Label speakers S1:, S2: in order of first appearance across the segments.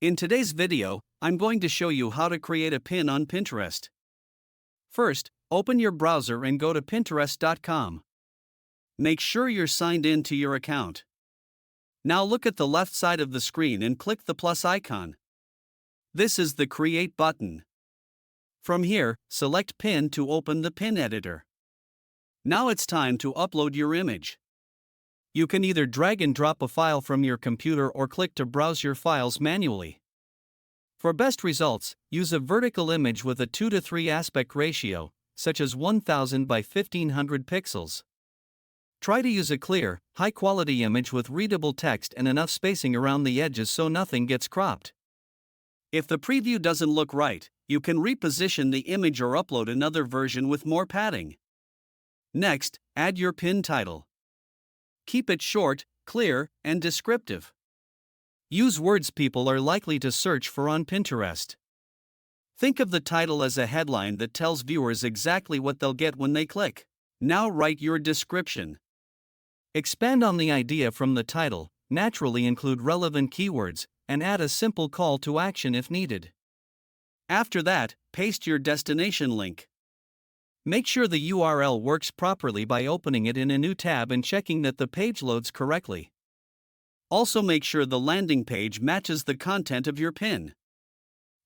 S1: In today's video, I'm going to show you how to create a pin on Pinterest. First, open your browser and go to Pinterest.com. Make sure you're signed in to your account. Now look at the left side of the screen and click the plus icon. This is the Create button. From here, select Pin to open the pin editor. Now it's time to upload your image. You can either drag and drop a file from your computer or click to browse your files manually. For best results, use a vertical image with a 2:3 aspect ratio, such as 1000 by 1500 pixels. Try to use a clear, high-quality image with readable text and enough spacing around the edges so nothing gets cropped. If the preview doesn't look right, you can reposition the image or upload another version with more padding. Next, add your pin title. Keep it short, clear, and descriptive. Use words people are likely to search for on Pinterest. Think of the title as a headline that tells viewers exactly what they'll get when they click. Now write your description. Expand on the idea from the title, naturally include relevant keywords, and add a simple call to action if needed. After that, paste your destination link. Make sure the URL works properly by opening it in a new tab and checking that the page loads correctly. Also make sure the landing page matches the content of your pin.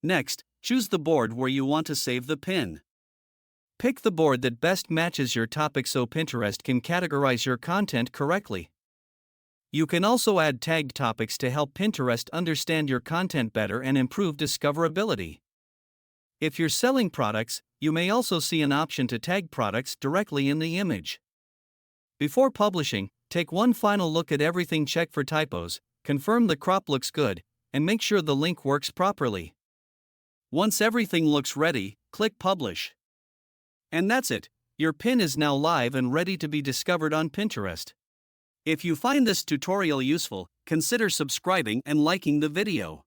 S1: Next, choose the board where you want to save the pin. Pick the board that best matches your topic so Pinterest can categorize your content correctly. You can also add tagged topics to help Pinterest understand your content better and improve discoverability. If you're selling products, you may also see an option to tag products directly in the image. Before publishing, take one final look at everything, check for typos, confirm the crop looks good, and make sure the link works properly. Once everything looks ready, click Publish. And that's it, your pin is now live and ready to be discovered on Pinterest. If you find this tutorial useful, consider subscribing and liking the video.